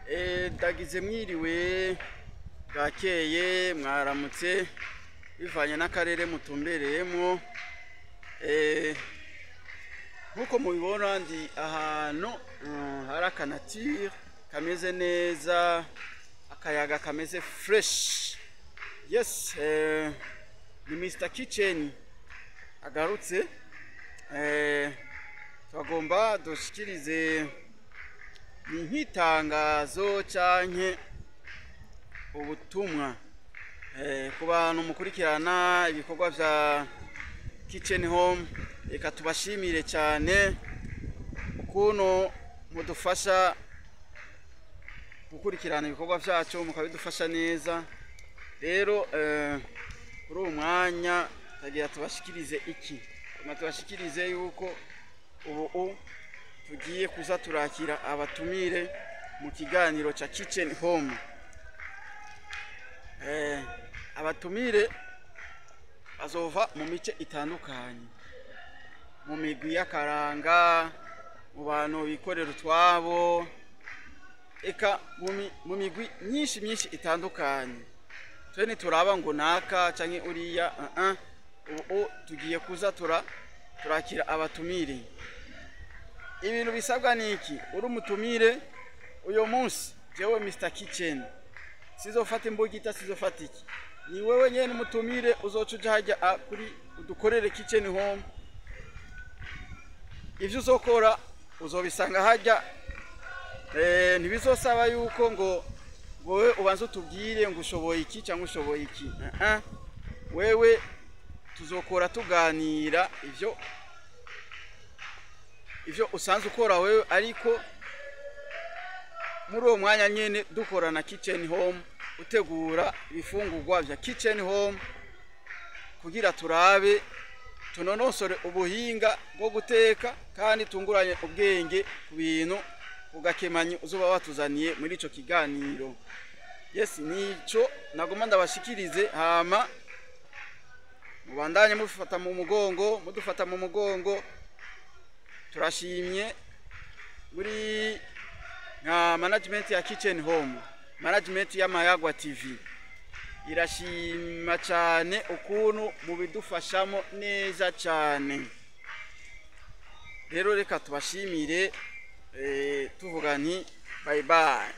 Ndagize mwiriwe bwakeye mwaramutse bivanye n'akarere mutumbereyemo. Nkuko mubibona ndi ahantu hari akanatire kameze neza, akayaga kameze fresh. Yes, ni Mr Kitchen agarutse. Twagomba dushikirize nk'itangazo canke ubutumwa ku bantu mukurikirana ibikorwa vya Kitchen Home. Reka tubashimire cyane ukuntu mudufasha gukurikirana ibikorwa vyacu, mukabidufasha neza. Rero kuri uyu mwanya tagira tubashikirize iki, tubashikirize yuko ubu tugiye kuza turakira abatumire mu kiganiro cha Kitchen Home. Abatumire azova mu mice itandukanye, mu migwi y'akaranga, mu bantu bikorera utwabo, eka mu migwi myinshi itandukanye. Twe turaba ngo naka canke uriya, ubu tugiye kuza turakira abatumire. Ibintu bisabwa niki? Uri umutumire uyo munsi, jewe Mr Kitchen sizofata imbugita, sizofata iki. Ni wewe nyene umutumire, uzoca uja hajya kuri udukorere Kitchen Home. Ivyo uzokora uzobisanga hajya. Ntibizosaba yuko ngo wowe ubanza utubwire ngo ushoboye iki cyangwa ushoboye iki. Wewe tuzokora tuganira ivyo usanzwe ukora wewe, ariko muri uwo mwanya nyene dukorana Kitchen Home, utegura ibifungurwa vya Kitchen Home kugira turabe tunonosore ubuhinga bwo guteka kandi tunguranye ubwenge ku bintu ugakemanyi uzoba watuzaniye muri ico kiganiro. Yes, nico nagoma ndabashikirize. Hama mubandanye mudufata mu mugongo. Turashimye muri nka management ya Kitchen Home, management ya Mayagwa TV irashima cyane ukuntu mubidufashamo neza cyane. Rero reka tubashimire, tuvuga nti bye bye.